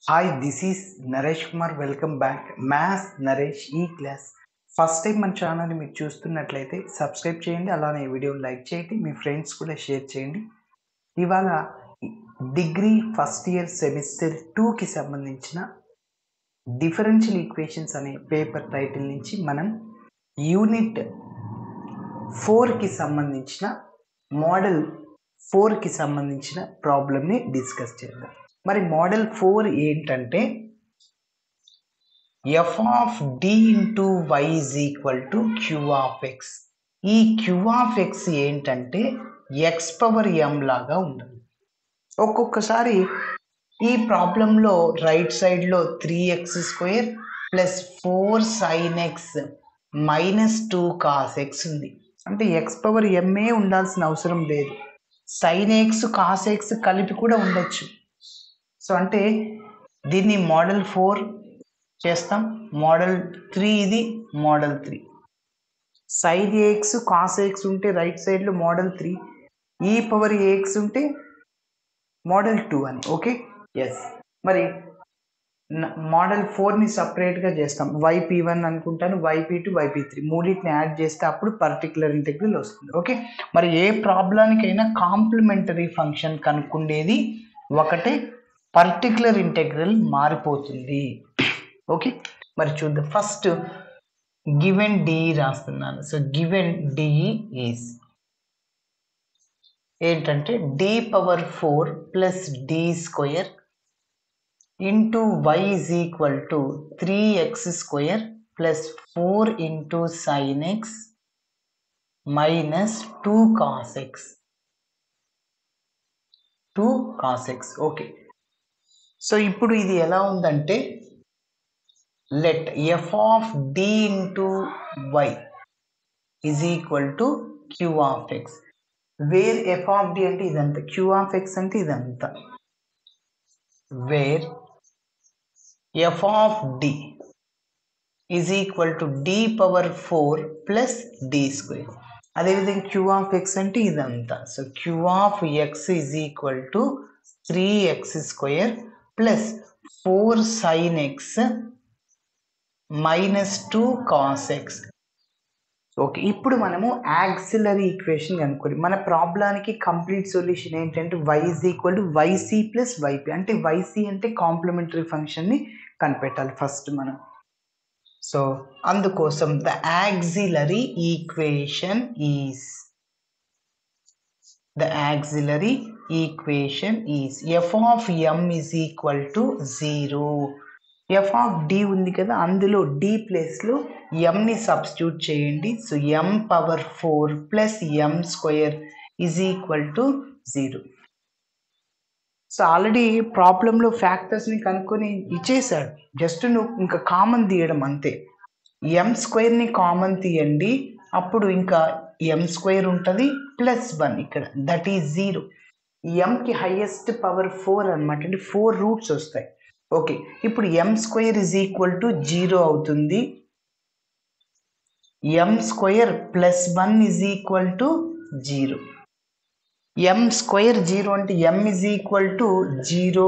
Hi, this is Naresh Kumar. Welcome back. Maths Naresh E-Class. First time మన ఛానల్ని మీరు చూస్తున్నట్లయితే సబ్స్క్రైబ్ చేయండి, అలానే వీడియోని లైక్ చేయండి, మీ ఫ్రెండ్స్ కూడా షేర్ చేయండి. ఇవాళ డిగ్రీ ఫస్ట్ ఇయర్ సెమిస్టర్ 2కి సంబంధించిన డిఫరెన్షియల్ ఈక్వేషన్స్ అనే పేపర్ టైటిల్ నుంచి మనం యూనిట్ 4కి సంబంధించిన మోడల్ 4కి సంబంధించిన ప్రాబ్లమ్ని డిస్కస్ చేద్దాం. మరి మోడల్ 4 ఏంటంటే f of d into y is equal to q of x. ఈ q of x ఏంటంటే x పవర్ m లాగా ఉండదు. ఒక్కొక్కసారి ఈ ప్రాబ్లంలో రైట్ సైడ్లో 3x² plus 4 sin x minus 2 cos x ఉంది. అంటే x పవర్ m ఉండాల్సిన అవసరం లేదు, sin x cos x కలిపి కూడా ఉండొచ్చు. సో అంటే దీన్ని మోడల్ 4 చేస్తాం. మోడల్ 3 ఇది model 3. sin ax cos x ఉంటే రైట్ సైడ్లో మోడల్ 3, e పవర్ ax ఉంటే మోడల్ 2 అని. Okay, yes. మరి మోడల్ 4ని సపరేట్గా చేస్తాం. yp1 అనుకుంటాను, yp2, yp3 మూడింటిని యాడ్ చేస్తే అప్పుడు పర్టికులర్ ఇంటెగ్రల్ వస్తుంది. ఓకే, మరి ఏ ప్రాబ్లానికైనా కాంప్లిమెంటరీ ఫంక్షన్ కనుక్కుండేది ఒకటే, పర్టికులర్ ఇంటెగ్రల్ మారిపోతుంది. ఓకే, మరి చూద్దాం. ఫస్ట్ గివెన్ డిఈ రాస్తున్నాను. సో గివెన్ డిఈ ఈజ్ ఏంటంటే d power 4 plus d² into y is equal to 3x² plus 4 into sin x minus 2 cos x. 2 cos x. Okay, so ఇప్పుడు ఇది ఎలా ఉందంటే let f of d into y is equal to q of x, where f of d అంటే ఇదంతా, q of x అంటే ఇదంతా, where f of d is equal to d power 4 plus d². అదేవిధంగా q of x అంటే ఇదంతా. So q of x is equal to 3x² plus 4 sin x minus 2 cos x. Okay, ఇప్పుడు మనము auxiliary equation కనుక్కోవాలి. మన ప్రాబ్లానికి complete solution ఏంటంటే y is equal to yc plus yp. అంటే yc అంటే కాంప్లిమెంటరీ ఫంక్షన్ని కనిపెట్టాలి ఫస్ట్ మనం. సో అందుకోసం the auxiliary equation is f of m is equal to 0. f of d ఉంది కదా, అందులో d ప్లేస్లో mని సబ్స్టిట్యూట్ చేయండి. So m power 4 plus m² is equal to 0. So already ప్రాబ్లంలో ఫ్యాక్టర్స్ని కనుక్కొని ఇచ్చేసాడు, జస్ట్ నువ్వు ఇంకా కామన్ తీయడం అంతే. m² కామన్ తీయండి, అప్పుడు ఇంకా m² ఉంటుంది ప్లస్ 1 ఇక్కడ, దట్ ఈజ్ 0. mకి హైయెస్ట్ పవర్ 4 అనమాట, అంటే 4 రూట్స్ వస్తాయి. ఓకే, ఇప్పుడు m² ఈజ్ ఈక్వల్ టు 0 అవుతుంది. m² plus 1 is equal to 0. m² 0 అంటే m is equal to 0,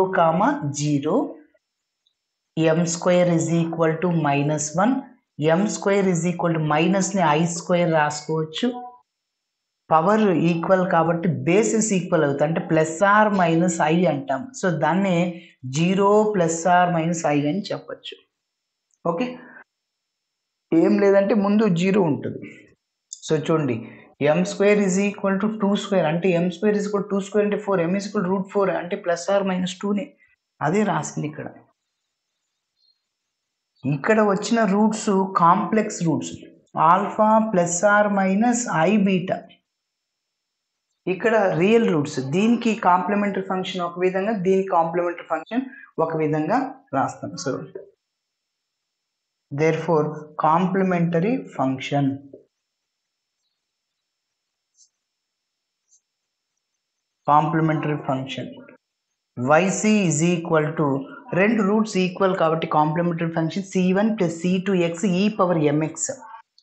0. m² is equal to minus 1. m² is equal to మైనస్ని i² రాసుకోవచ్చు. Power equal కాబట్టి bases equal అవుతాయి, అంటే ప్లస్ ఆర్ మైనస్ i అంటాం. So దాన్నే 0 plus or minus i అని చెప్పచ్చు. ఓకే, ఏం లేదంటే ముందు 0 ఉంటుంది. సో చూడండి, m² ఈజ్ ఈక్వల్ టు 2² అంటే m² ఈజ్ ఈక్వల్ 2² అంటే 4, m ఈజ్ ఈక్వల్ √4 అంటే ప్లస్ ఆర్ మైనస్ 2నే, అదే రాసింది ఇక్కడ. ఇక్కడ వచ్చిన roots complex roots, alpha plus or minus i beta. ఇక్కడ రియల్ రూట్స్, దీనికి కాంప్లిమెంటరీ ఫంక్షన్ ఒక విధంగా, దీనికి కాంప్లిమెంటరీ ఫంక్షన్ ఒక విధంగా రాస్తాం. So therefore complementary function yc is equal to, రెండు రూట్స్ ఈక్వల్ కాబట్టి complementary function c1 plus c2x e power mx,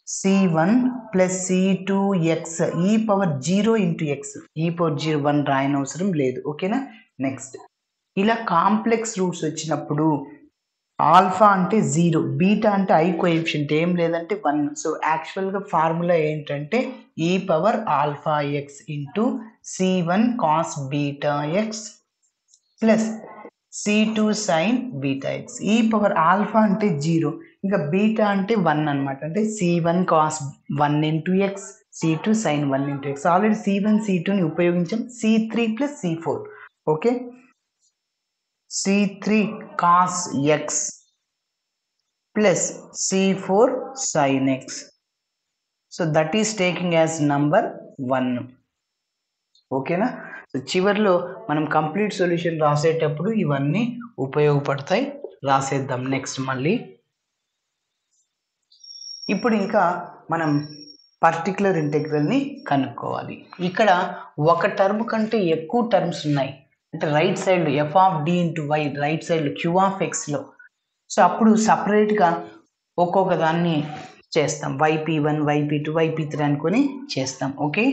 c1 plus c2x e power 0 into x, e power 0 1 రాయనవసరం లేదు. ఓకేనా, నెక్స్ట్ ఇలా కాంప్లెక్స్ రూట్స్ వచ్చినప్పుడు ఆల్ఫా అంటే 0, beta అంటే I coefficient ఏం లేదంటే 1. సో యాక్చువల్గా ఫార్ములా ఏంటంటే e power alpha x into C1 cos beta x plus C2 sine beta x. E power alpha అంటే 0, ఇంకా బీటా అంటే 1 అనమాట. అంటే C1 cos 1 into x, C2 sine 1 into x. Already C1 C2ని ఉపయోగించాం. C3 plus C4. Okay, C3 cos x plus C4 sin x. So that is taking as number 1. ఓకేనా? So చివరిలో మనం కంప్లీట్ సొల్యూషన్ రాసేటప్పుడు ఇవన్నీ ఉపయోగపడతాయి. రాసేద్దాం నెక్స్ట్ మళ్ళీ. ఇప్పుడు ఇంకా మనం పర్టికులర్ ఇంటెగ్రల్ని కనుక్కోవాలి. ఇక్కడ ఒక టర్మ్ కంటే ఎక్కువ టర్మ్స్ ఉన్నాయి. అంటే రైట్ సైడ్లో f of d into y, right సైడ్లో క్యూ ఆఫ్ ఎక్స్లో. సో అప్పుడు సపరేట్గా ఒక్కొక్క దాన్ని చేస్తాం. YP1, YP2, YP3 అనుకొని చేస్తాం. ఓకే,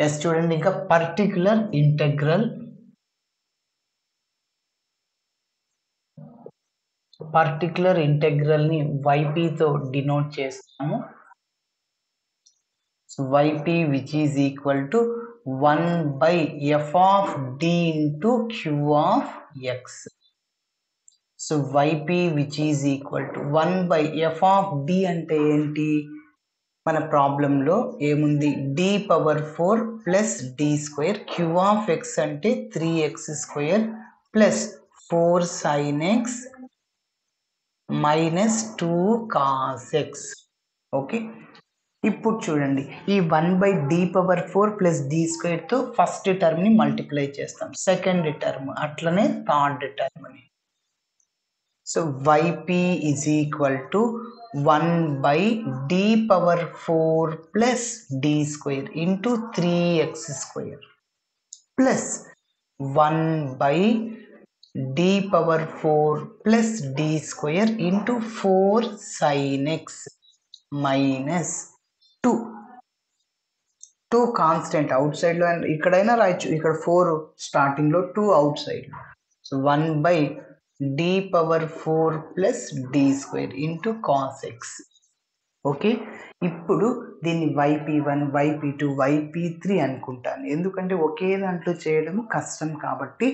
ఎస్ చూడండి, ఇంకా పర్టికులర్ ఇంటెగ్రల్ని YPతో డినోట్ చేస్తాము. So YP which is equal to 1 by f of d into q of x. So YP which is equal to 1 by f of d అంటే ఏంటి? మన ప్రాబ్లంలో ఏముంది? d power 4 plus d square. q of x అంటే 3x square plus 4 sin x minus 2 cos x. Okay, ఇప్పుడు చూడండి, ఈ 1 by d power 4 plus d స్క్వేర్తో ఫస్ట్ టర్మ్ని మల్టిప్లై చేస్తాం, సెకండ్ టర్మ్, అట్లనే థర్డ్ టర్మ్ని. So YP is equal to 1 by d power 4 plus d square into 3x square plus 1 by d power 4 plus d square into 4 sin x minus 2 constant out సైడ్లో, and ఇక్కడైనా రాయొచ్చు. ఇక్కడ 4 స్టార్టింగ్లో, 2 out side. So 1 by d power 4 plus d square into cos X. Okay, ఇప్పుడు దీన్ని YP1, YP2, YP3 అనుకుంటాను. ఎందుకంటే ఒకే దాంట్లో చేయడం కష్టం కాబట్టి,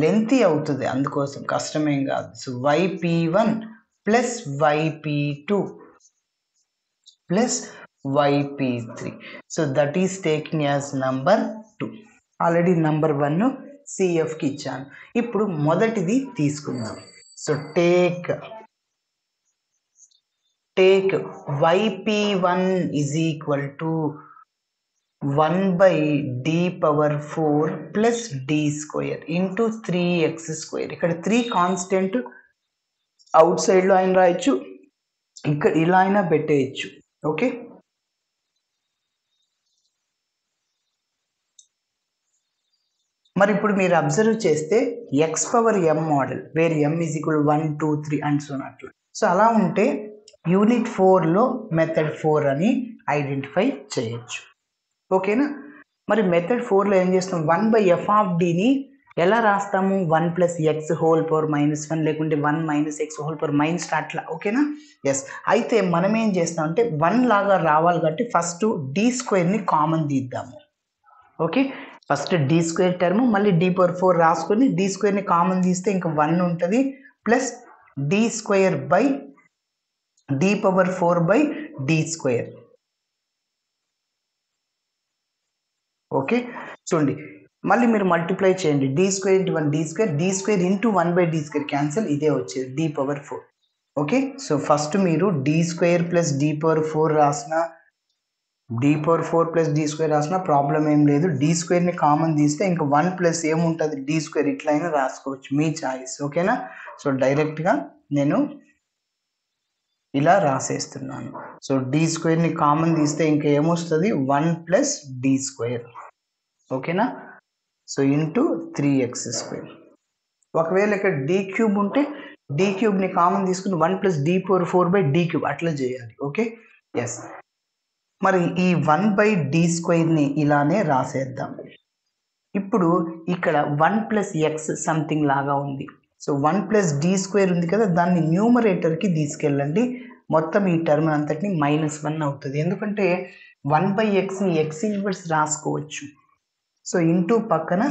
లెంతీ అవుతుంది, అందుకోసం. కష్టమేం కాదు. So YP1 plus YP2 plus YP3. So that is taking as number 2. Already number 1 CFకి ఇచ్చాను. ఇప్పుడు మొదటిది తీసుకుందాం. So take YP1 is equal to 1 by d power 4 plus d square into 3x square. ఇక్కడ 3 కాన్స్టెంట్, అవుట్ సైడ్లో అయినా రాయొచ్చు, ఇక్కడ ఇలా అయినా పెట్టేయచ్చు. ఓకే, మరి ఇప్పుడు మీరు అబ్జర్వ్ చేస్తే x పవర్ m model, where m is equal to 1, 2, 3 and so అట్లా. సో అలా ఉంటే యూనిట్ 4లో మెథడ్ 4 అని ఐడెంటిఫై చేయొచ్చు. ఓకేనా? మరి మెథడ్ 4లో ఏం చేస్తాం? 1 by f of dని ఎలా రాస్తాము? 1 plus X whole power minus 1, లేకుంటే 1 minus X whole power minus అట్లా. ఓకేనా? ఎస్. అయితే మనం ఏం చేస్తాం అంటే 1 లాగా రావాలి కాబట్టి ఫస్ట్ d స్క్వేర్ని కామన్ తీద్దాము. Okay, first d square term, మళ్ళీ d పవర్ 4 రాసుకొని d స్క్వేర్ని కామన్ తీస్తే ఇంకా 1 ఉంటుంది, plus d square by d power 4 by d square. Okay, చూడండి, మళ్ళీ మీరు మల్టిప్లై చేయండి. d square into 1 d square, d square into 1 by d square cancel, ఇదే వచ్చేది d power 4. Okay, so first మీరు d square plus d power 4 రాసిన, d power 4 plus d square రాసిన problem ఏం లేదు. d స్క్వేర్ని కామన్ తీస్తే ఇంకా 1 ప్లస్ ఏముంటుంది? d square. ఇట్లా అయినా రాసుకోవచ్చు, మీ చాయిస్. ఓకేనా? సో డైరెక్ట్గా నేను ఇలా రాసేస్తున్నాను. సో d స్క్వేర్ని కామన్ తీస్తే ఇంకా ఏమొస్తుంది? 1 ప్లస్ d స్క్వేర్. ఓకేనా? So into 3x square. ఒకవేళ ఇక్కడ d క్యూబ్ ఉంటే d క్యూబ్ని కామన్ తీసుకుని 1 plus d power 4 by d cube అట్లా చేయాలి. Okay, yes. మరి ఈ 1/d² ఇలానే రాసేద్దాం. ఇప్పుడు ఇక్కడ 1 + x సంథింగ్ లాగా ఉంది. సో 1 + d² ఉంది కదా, దాన్ని న్యూమరేటర్కి తీసుకెళ్ళండి. మొత్తం ఈ టర్మ్ అంతటిని -1 అవుతుంది. ఎందుకంటే 1/xని x ఇన్వర్స్ రాసుకోవచ్చు. సో ఇంటూ పక్కన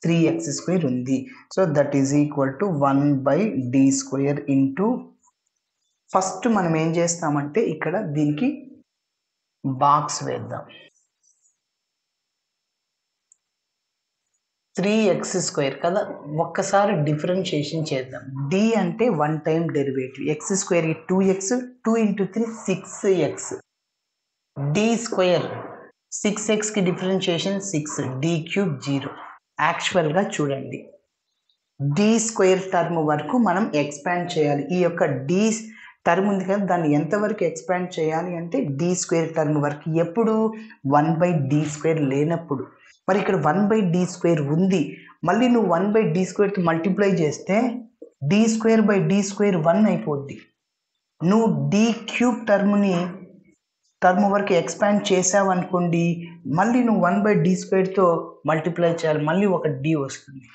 3x² ఉంది. So that is equal to 1/d² into, first మనం ఏం చేస్తామంటే ఇక్కడ దీనికి బాక్స్ వేద్దాం. 3x² కదా, ఒక్కసారి డిఫరెన్షియేషన్ చేద్దాం. d అంటే 1 time derivative, x² 2x, 2 × 3 6x, d² 6xకి differentiation 6, d³ 0. యాక్చువల్గా చూడండి, d² టర్మ్ వరకు మనం ఎక్స్పాండ్ చేయాలి. ఈ యొక్క d టర్మ్ ఉంది కదా, దాన్ని ఎంతవరకు ఎక్స్పాండ్ చేయాలి అంటే d² టర్మ్ వరకు. ఎప్పుడు 1/d² లేనప్పుడు. మరి ఇక్కడ 1/d² ఉంది, మళ్ళీ నువ్వు 1/d² మల్టిప్లై చేస్తే d²/d² 1 అయిపోద్ది. నువ్వు d³ టర్మ్ వరకు ఎక్స్పాండ్ చేసావు అనుకోండి, మళ్ళీ నువ్వు 1/d² మల్టిప్లై చేయాలి, మళ్ళీ ఒక d వస్తుంది.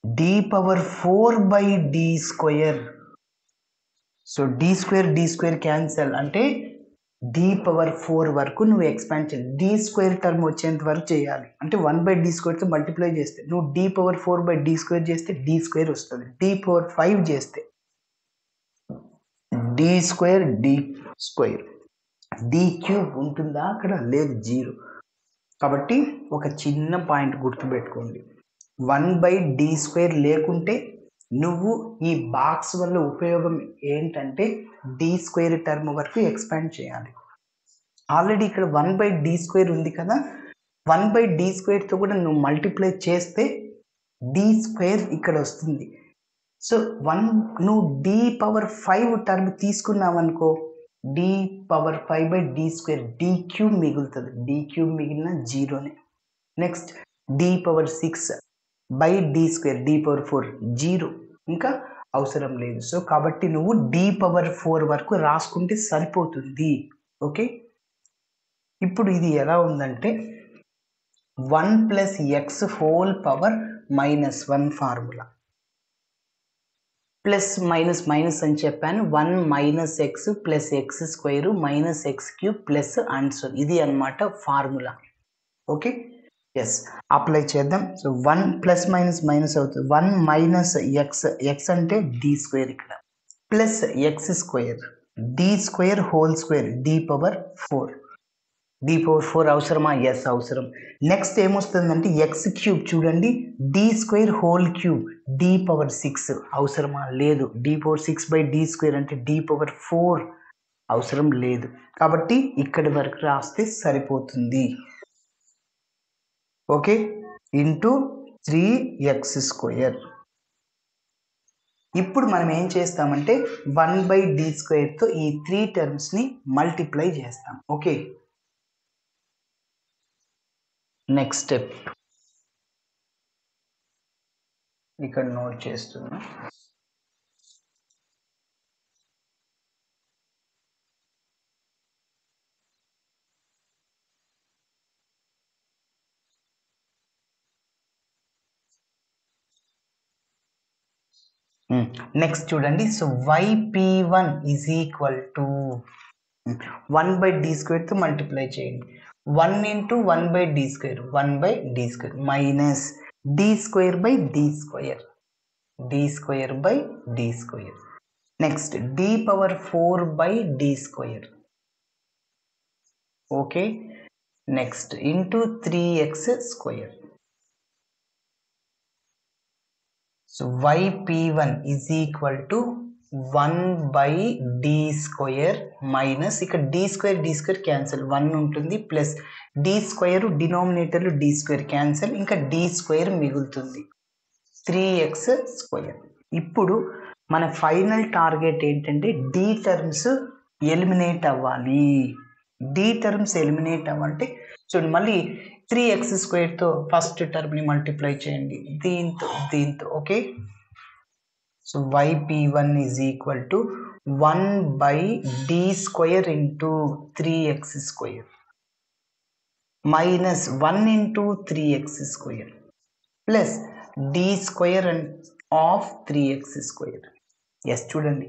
d⁴/d². సో d² క్యాన్సల్, అంటే d⁴ వరకు నువ్వు ఎక్స్పాండ్ చేయాలి. d² టర్మ్ వచ్చేంత వరకు చేయాలి, అంటే 1/d² మల్టిప్లై చేస్తే నువ్వు d⁴/d² చేస్తే d² వస్తుంది. d⁴ చేస్తే d². d³ ఉంటుందా అక్కడ? లేదు, 0. కాబట్టి ఒక చిన్న పాయింట్ గుర్తుపెట్టుకోండి, 1/d² లేకుంటే నువ్వు ఈ బాక్స్ వల్ల ఉపయోగం ఏంటంటే d² టర్మ్ వరకు ఎక్స్పాండ్ చేయాలి. ఆల్రెడీ ఇక్కడ 1/d² ఉంది కదా, 1/d²తో కూడా నువ్వు మల్టిప్లై చేస్తే d² ఇక్కడ వస్తుంది. సో నువ్వు d⁵ టర్మ్ తీసుకున్నావు అనుకో, d⁵/d², d³ మిగులుతుంది. d³ మిగిలిన 0నే. నెక్స్ట్ d⁴ d⁴, 0, ఇంకా అవసరం లేదు. సో కాబట్టి నువ్వు d⁴ వరకు రాసుకుంటే సరిపోతుంది. ఓకే, ఇప్పుడు ఇది ఎలా ఉందంటే 1 + x⁴ formula. Plus minus minus అని చెప్పాను. 1 - x + x² - x³ plus and so, ఇది అన్నమాట ఫార్ములా. ఓకే, ఎస్, అప్లై చేద్దాం. సో 1 ప్లస్ మైనస్ మైనస్ అవుతుంది. 1 - x అంటే d² ఇక్కడ, ప్లస్ x², d² d⁴ అవసరమా? ఎస్, అవసరం. నెక్స్ట్ ఏమొస్తుందంటే x³ చూడండి, d², d⁴ అవసరమా? లేదు. d⁴ అంటే d⁴ అవసరం లేదు. కాబట్టి ఇక్కడి వరకు రాస్తే సరిపోతుంది. Okay, into 3x². ఇప్పుడు మనం ఏం చేస్తామంటే 1/d²తో ఈ 3 టర్మ్స్ని మల్టిప్లై చేస్తాం. ఓకే, నెక్స్ట్ స్టెప్ ఇక్కడ నోట్ చేస్తున్నా. నెక్స్ట్ చూడండి, సో yp1 = 1/d²తో మల్టిప్లై చేయండి. 1 × 1/d², 1/d² minus d²/d², d²/d². Next d⁴/d². Okay, next into 3x². So yp1 = 1/d² minus, ఇక్కడ d² క్యాన్సిల్, 1 ఉంటుంది, ప్లస్ d² డినామినేటర్లు d² క్యాన్సిల్, ఇంకా d² మిగులుతుంది, 3x². ఇప్పుడు మన ఫైనల్ టార్గెట్ ఏంటంటే d టర్మ్స్ ఎలిమినేట్ అవ్వాలి. d terms eliminate అవ్వాలంటే చూడండి, మళ్ళీ 3x²తో ఫస్ట్ టర్మ్ని మల్టిప్లై చేయండి, దీంతో. Okay, so yp1 = 1 by d square into 3x square minus 1 into 3x square plus d square of 3x square. Yes చూడండి,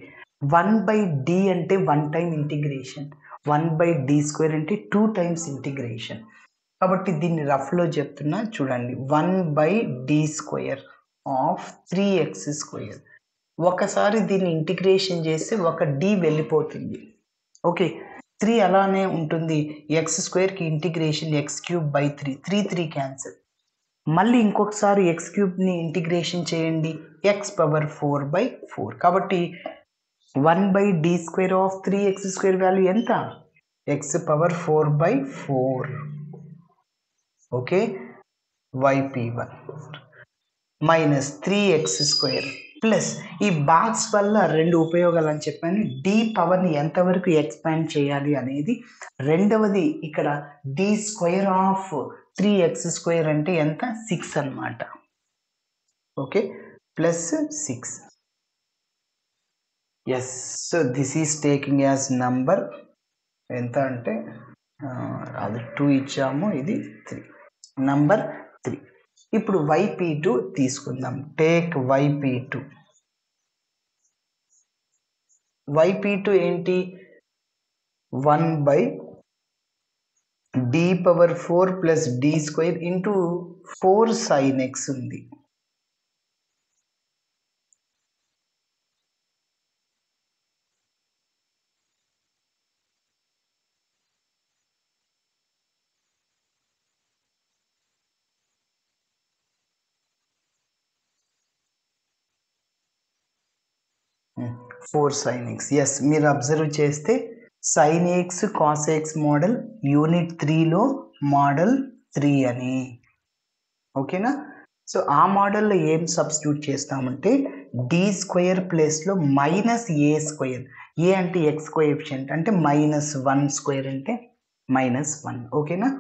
1 by d అంటే 1 time integration, 1 by d square అంటే 2 times integration. కాబట్టి దీన్ని రఫ్లో చెప్తున్నా చూడండి, 1 by d square of 3x square. ఒకసారి దీన్ని integration చేస్తే ఒక d వెళ్ళిపోతుంది. ఓకే, 3 అలానే ఉంటుంది. ఎక్స్ స్క్వేర్కి integration x cube by 3 cancel. మళ్ళీ ఇంకొకసారి ఎక్స్ క్యూబ్ని ఇంటిగ్రేషన్ చేయండి, ఎక్స్ పవర్ 4/4. కాబట్టి 1 by d square of 3x square value ఎంత? X power 4/4. Okay, yp1 minus 3x square plus ఈ బాక్స్ వల్ల 2 ఉపయోగాలు అని చెప్పాను. డి పవర్ని ఎంతవరకు ఎక్స్పాండ్ చేయాలి అనేది. రెండవది ఇక్కడ D square of 3x square అంటే ఎంత? 6 అన్నమాట. Okay, plus 6. Yes, so this is taking as number ఎంత అంటే అది 2 ఇచ్చాము, ఇది 3, నంబర్ 3. ఇప్పుడు yp2 తీసుకుందాం. Take yp2. yp2 ఏంటి? 1 by d power 4 plus d square into 4 sin x ఉంది. Four sine x. ఎస్, మీరు అబ్జర్వ్ చేస్తే sine x cos x model unit 3లో మోడల్ 3 అని. ఓకేనా? సో ఆ మోడల్లో ఏం సబ్స్టిట్యూట్ చేస్తామంటే డి స్క్వేర్ ప్లేస్లో మైనస్ ఏ స్క్వేర్. ఏ అంటే ఎక్స్ కోఎఫిషియంట్ అంటే -1 స్క్వేర్ అంటే -1. ఓకేనా?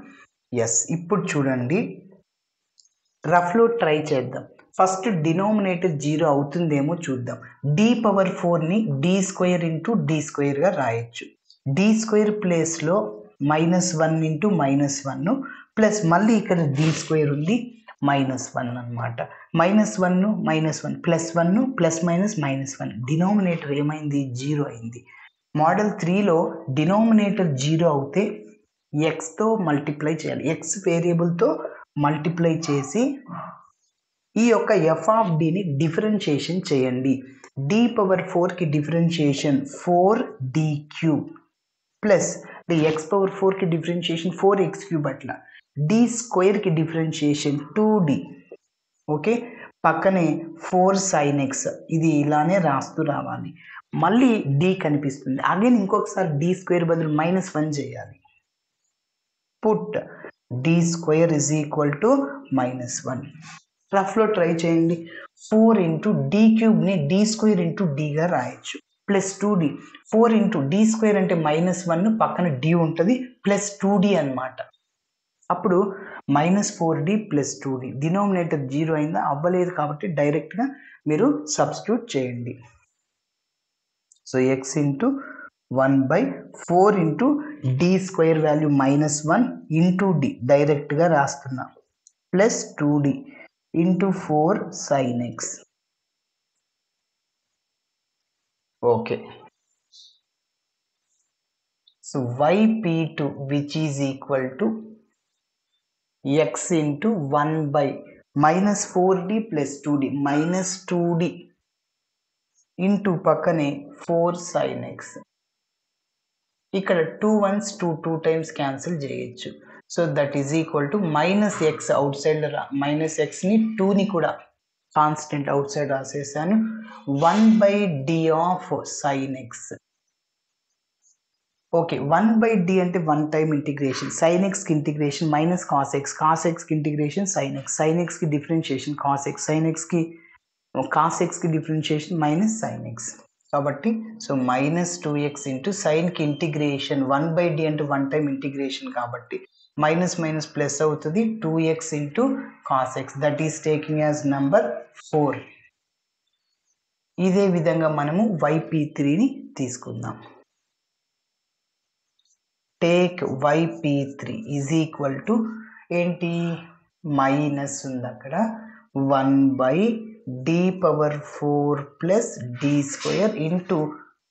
ఎస్, ఇప్పుడు చూడండి, రఫ్లో ట్రై చేద్దాం. ఫస్ట్ డినోమినేటర్ 0 అవుతుందేమో చూద్దాం. డి పవర్ 4ని డి స్క్వేర్ ఇంటూ డి స్క్వేర్గా రాయొచ్చు. డి స్క్వేర్ ప్లేస్లో -1 ఇంటూ -1 ప్లస్ మళ్ళీ ఇక్కడ డి స్క్వేర్ ఉంది -1 అనమాట. -1 ప్లస్ 1 ప్లస్ -1 డినోమినేటర్ ఏమైంది? 0 అయింది. మోడల్ 3లో డినోమినేటర్ 0 అవుతే ఎక్స్తో మల్టిప్లై చేయాలి. ఎక్స్ వేరియబుల్తో మల్టిప్లై చేసి ఈ యొక్క ఎఫ్ ఆఫ్ డిని డిఫరెన్షియేషన్ చేయండి. డి పవర్ 4కి differentiation 4d³ plus X power 4కి డిఫరెన్షియేషన్ 4x³ అట్లా. D స్క్వేర్కి differentiation 2d. ఓకే, పక్కనే 4 sin x. ఇది ఇలానే రాస్తూ రావాలి. మళ్ళీ డి కనిపిస్తుంది. అగైన్ ఇంకొకసారి డి స్క్వేర్ బదులు -1 చేయాలి. Put d square is equal to -1. రఫ్లో ట్రై చేయండి. 4 ఇంటూ డి క్యూబ్ని డి స్క్వేర్ ఇంటూ డిగా రాయొచ్చు. Plus 2d. 4 into d square అంటే -1, పక్కన డి ఉంటుంది, ప్లస్ 2d అనమాట. అప్పుడు -4d ప్లస్ 2d. డినోమినేటర్ 0 అయిందా? అవ్వలేదు కాబట్టి డైరెక్ట్గా మీరు సబ్స్టిట్యూట్ చేయండి. So x into 1/4 into d square value -1 into d డైరెక్ట్గా రాస్తున్నా, plus 2d into 4 sin x. Okay, so yp2 which is equal to x into 1 by -4d plus 2d -2d into పక్కనే 4 sin x. ఇక్కడ 2 ones 2 times cancel చేయొచ్చు. So that is equal to -x outside -xని 2ని కూడా constant outside రాసేసాను. 1/d of sin x. Okay, 1/d అంటే 1 time integration. sin xకి integration minus cos x, cos xకి ఇంటిగ్రేషన్ sin x, sin xకి differentiation cos x, sin xకి cos xకి డిఫరెన్షియేషన్ మైనస్ sin x. కాబట్టి సో -2x ఇంటూ సైన్కి integration 1/d అంటే 1 time integration కాబట్టి మైనస్ ప్లస్ అవుతుంది 2x into cos x. That is taking as number 4. ఇదే విధంగా మనము yp3ని తీసుకుందాం. Take yp3 is equal to ఏంటి, మైనస్ ఉంది అక్కడ 1/d⁴ plus d² into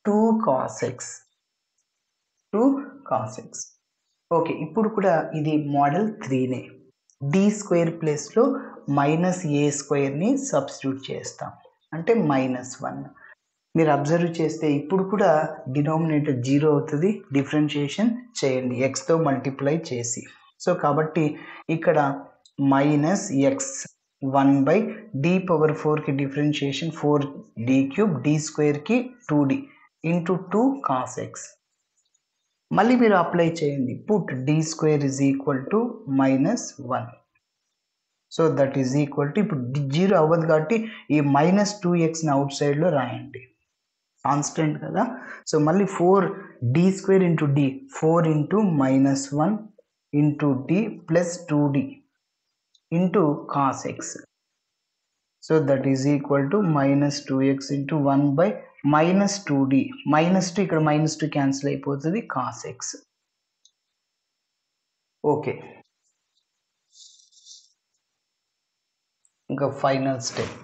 2 cos x. Okay, ఇప్పుడు కూడా ఇది మోడల్ 3నే. d² ప్లేస్లో -a²ని సబ్స్టిట్యూట్ చేస్తాం, అంటే -1. మీరు అబ్జర్వ్ చేస్తే ఇప్పుడు కూడా డినామినేటర్ 0 అవుతుంది. డిఫరెన్షియేషన్ చేయండి ఎక్స్తో మల్టిప్లై చేసి. సో కాబట్టి ఇక్కడ -x 1/d⁴కి డిఫరెన్షియేషన్ 4d³ d²కి 2d ఇంటూ 2 cos x. మళ్ళీ మీరు అప్లై చేయండి. Put d² is equal to -1. So that is equal to, ఇప్పుడు 0 అవ్వదు కాబట్టి ఈ -2xని అవుట్ సైడ్లో రాయండి, కాన్స్టెంట్ కదా. సో మళ్ళీ 4d² into d 4 into -1 into d plus 2d into cos x. So that is equal to -2x into 1/-2d. -2 ఇక్కడ -2 cancel అయిపోతుంది, cos x. ఓకే, ఇంకా final step.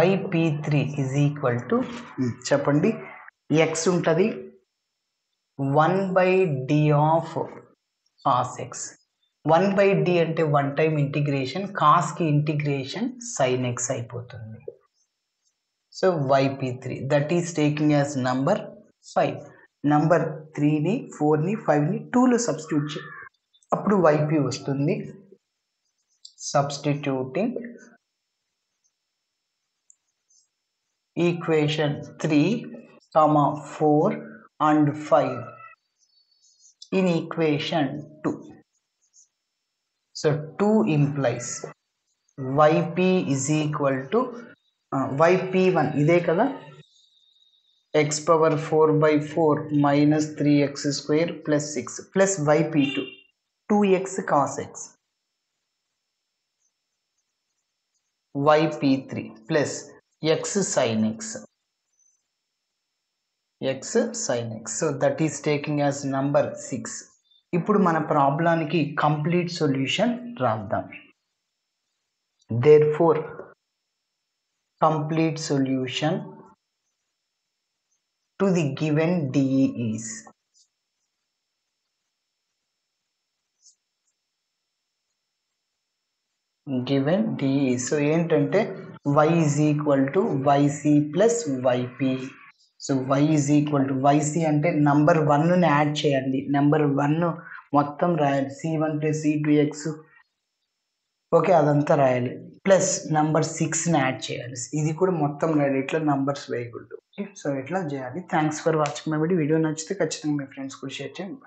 yp3 is equal to, చెప్పండి, x ఉంటుంది 1/d of cos x. 1/d అంటే one time integration, కాస్కి integration sin x అయిపోతుంది. So yp3 that is taking as number 5. Number 3ని 4ని 5ని 2లో సబ్స్టిట్యూట్ చేయి, అప్పుడు yp వస్తుంది. Substituting equation 3, 4 and 5 in equation 2. So 2 implies yp is equal to yp1 ఇదే కదా, x⁴/4 minus 3x² plus 6 plus yp2 2x cos x, yp3 plus x sin x. So that is taking as number 6. ఇప్పుడు మన ప్రాబ్లానికి complete solution రాద్దాం. Therefore complete solution to the given DE is given DE. So ఏంటంటే y is equal to yc plus yp. So y is equal to yc అంటే number 1ని add చేయండి, number 1 మొత్తం రాయాలి, c1 plus c2x, ఓకే, అదంతా రాయాలి, plus number 6ని add చేయాలి, ఇది కూడా మొత్తం రాయాలి. ఇట్లా నంబర్స్ వేయకూడదు. ఓకే, సో ఇట్లా చేయాలి. Thanks for watching my video. Video నచ్చితే ఖచ్చితంగా మీ ఫ్రెండ్స్ కూడా షేర్ చేయండి.